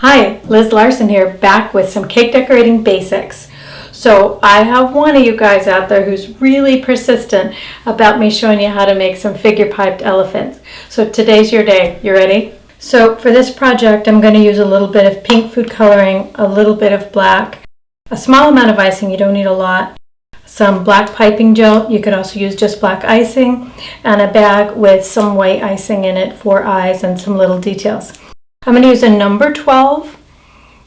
Hi, Liz Larson here, back with some cake decorating basics. So I have one of you guys out there who's really persistent about me showing you how to make some figure piped elephants. So today's your day. You ready? So for this project, I'm going to use a little bit of pink food coloring, a little bit of black, a small amount of icing, you don't need a lot, some black piping gel, you could also use just black icing, and a bag with some white icing in it for eyes and some little details. I'm going to use a number 12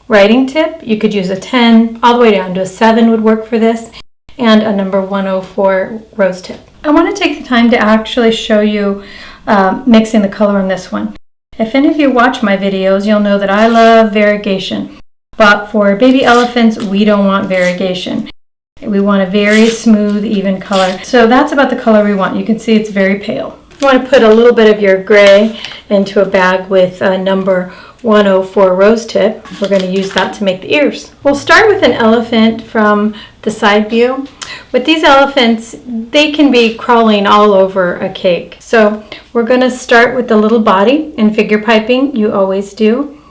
writing tip. You could use a 10, all the way down to a 7 would work for this, and a number 104 rose tip. I want to take the time to actually show you mixing the color on this one. If any of you watch my videos, you'll know that I love variegation, but for baby elephants, we don't want variegation. We want a very smooth, even color. So that's about the color we want. You can see it's very pale. You want to put a little bit of your gray into a bag with a number 104 rose tip. We're going to use that to make the ears. We'll start with an elephant from the side view. With these elephants, they can be crawling all over a cake. So we're going to start with the little body in figure piping. You always do.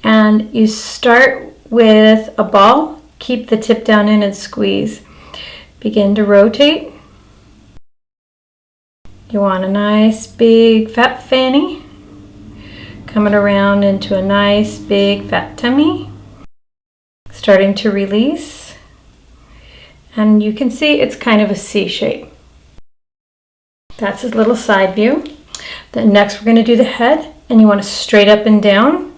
And you start with a ball. Keep the tip down in and squeeze. Begin to rotate. You want a nice big fat fanny coming around into a nice big fat tummy, starting to release, and you can see it's kind of a C shape. That's his little side view. Then next we're going to do the head, and you want to straight up and down,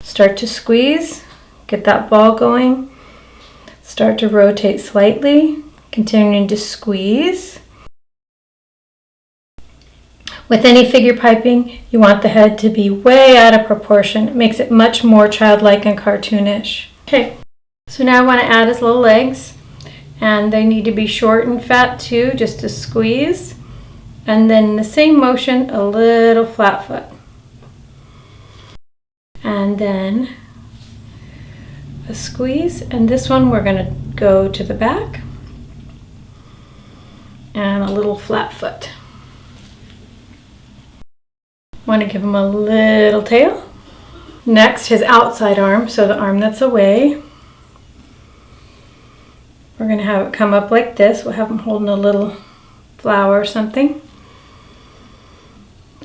start to squeeze, get that ball going, start to rotate slightly, continuing to squeeze. With any figure piping, you want the head to be way out of proportion. It makes it much more childlike and cartoonish. Okay, so now I want to add his little legs, and they need to be short and fat too, just to squeeze. And then in the same motion, a little flat foot. And then a squeeze, and this one we're going to go to the back, and a little flat foot. Want to give him a little tail. Next, his outside arm, so the arm that's away. We're going to have it come up like this. We'll have him holding a little flower or something.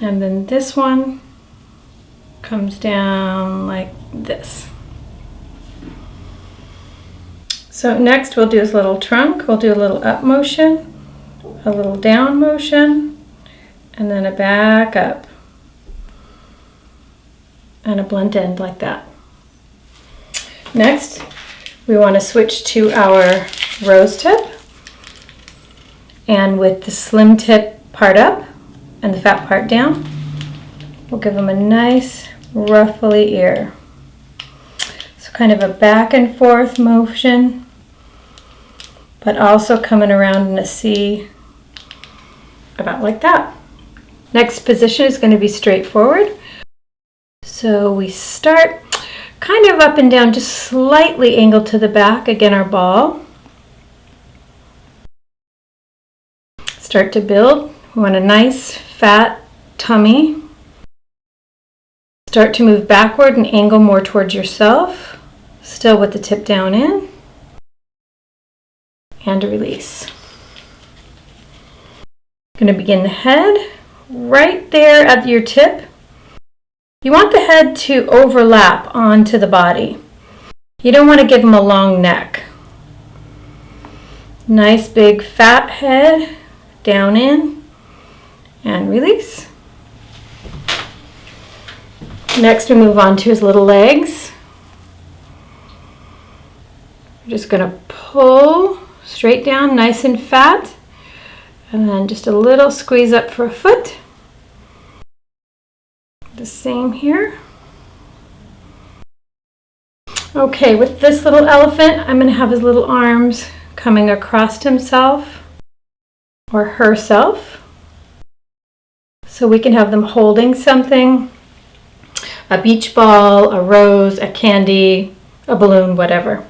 And then this one comes down like this. So next we'll do his little trunk. We'll do a little up motion, a little down motion, and then a back up. And a blunt end like that. Next, we want to switch to our rose tip. And with the slim tip part up and the fat part down, we'll give them a nice ruffly ear. So kind of a back and forth motion, but also coming around in a C, about like that. Next position is going to be straightforward. So we start kind of up and down, just slightly angled to the back. Again, our ball. Start to build. We want a nice fat tummy. Start to move backward and angle more towards yourself, still with the tip down in. And a release. Going to begin the head right there at your tip. You want the head to overlap onto the body. You don't want to give him a long neck. Nice big fat head, down in, and release. Next we move on to his little legs. We're just going to pull straight down, nice and fat, and then just a little squeeze up for a foot. The same here. Okay, with this little elephant, I'm going to have his little arms coming across himself or herself. So we can have them holding something, a beach ball, a rose, a candy, a balloon, whatever.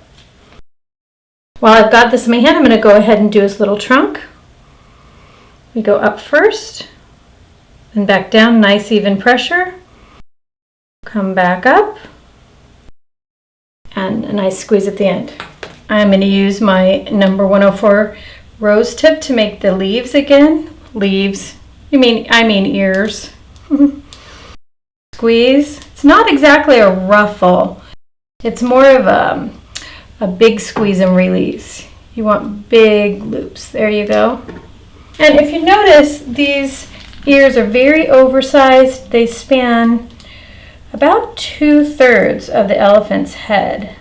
While I've got this in my hand, I'm going to go ahead and do his little trunk. We go up first and back down, nice even pressure. Come back up and a nice squeeze at the end. I'm going to use my number 104 rose tip to make the leaves again. Leaves, I mean ears. Squeeze. It's not exactly a ruffle. It's more of a big squeeze and release. You want big loops. There you go. And if you notice, these ears are very oversized. They span about 2/3 of the elephant's head.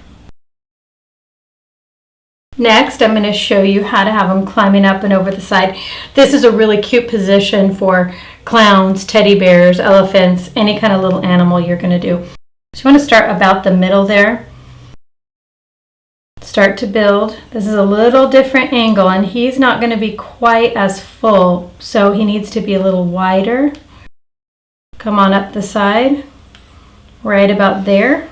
Next, I'm going to show you how to have them climbing up and over the side. This is a really cute position for clowns, teddy bears, elephants, any kind of little animal you're going to do. So you want to start about the middle there. Start to build. This is a little different angle, and he's not going to be quite as full, so he needs to be a little wider. Come on up the side, right about there.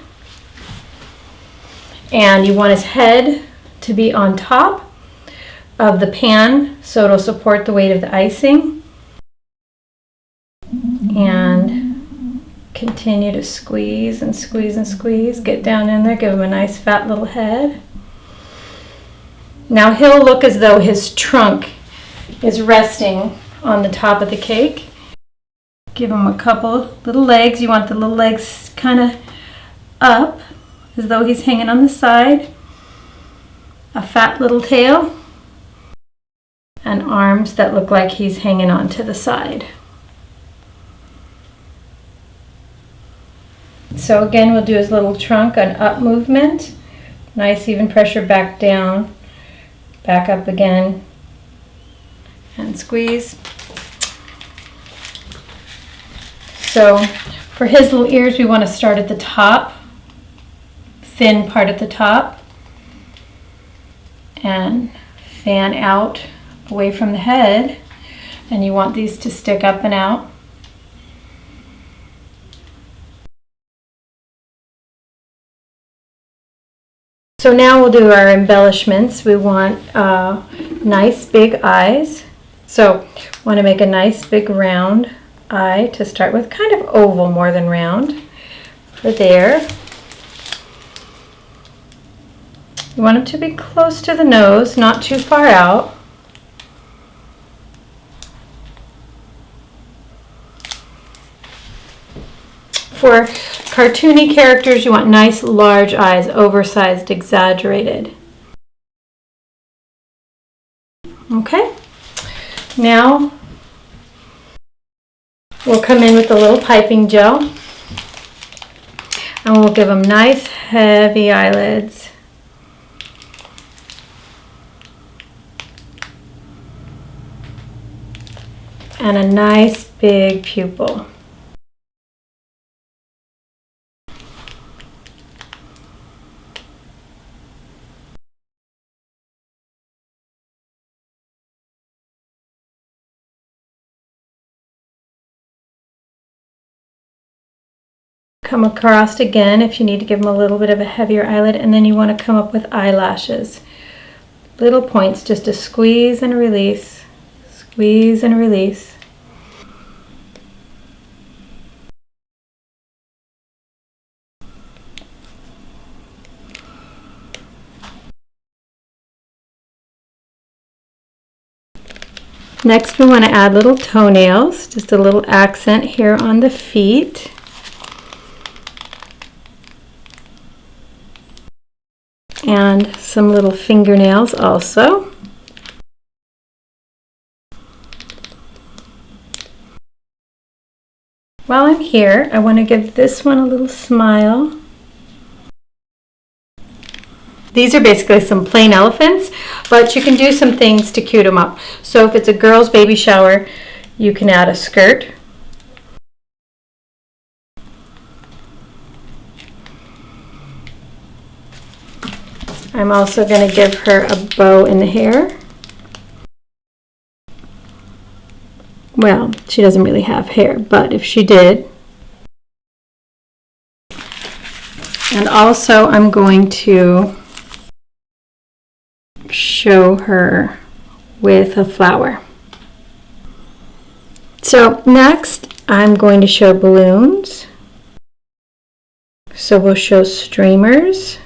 And you want his head to be on top of the pan so it'll support the weight of the icing. And continue to squeeze and squeeze and squeeze. Get down in there, give him a nice fat little head. Now he'll look as though his trunk is resting on the top of the cake. Give him a couple little legs. You want the little legs kind of up as though he's hanging on the side. A fat little tail. And arms that look like he's hanging on to the side. So again, we'll do his little trunk, an up movement. Nice even pressure back down. Back up again, and squeeze. So for his little ears, we want to start at the top, thin part at the top, and fan out away from the head. And you want these to stick up and out. So now we'll do our embellishments. We want nice big eyes. So want to make a nice big round eye to start with, kind of oval more than round for there. You want them to be close to the nose, not too far out. For cartoony characters, you want nice large eyes, oversized, exaggerated. Okay, now we'll come in with a little piping gel, and we'll give them nice heavy eyelids. And a nice big pupil. Come across again if you need to give them a little bit of a heavier eyelid, and then you want to come up with eyelashes. Little points just to squeeze and release, squeeze and release. Next we want to add little toenails, just a little accent here on the feet. And some little fingernails also. While I'm here, I want to give this one a little smile. These are basically some plain elephants, but you can do some things to cute them up. So if it's a girl's baby shower, you can add a skirt. I'm also going to give her a bow in the hair. Well, she doesn't really have hair, but if she did. And also I'm going to show her with a flower. So next I'm going to show balloons. So we'll show streamers.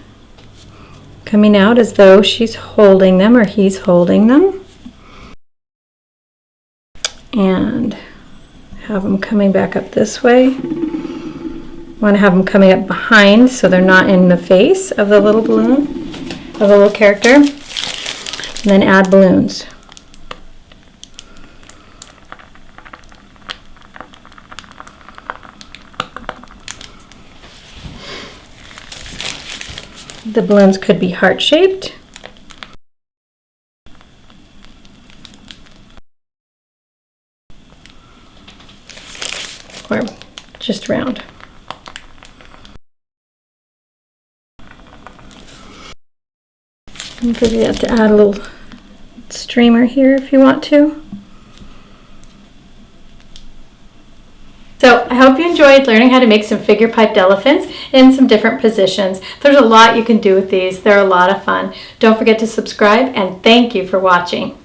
coming out as though she's holding them or he's holding them. And have them coming back up this way. Want to have them coming up behind so they're not in the face of the little balloon, of the little character. And then add balloons. The balloons could be heart-shaped. Or just round. You have to add a little streamer here if you want to. So I hope you enjoyed learning how to make some figure piped elephants in some different positions. There's a lot you can do with these. They're a lot of fun. Don't forget to subscribe, and thank you for watching.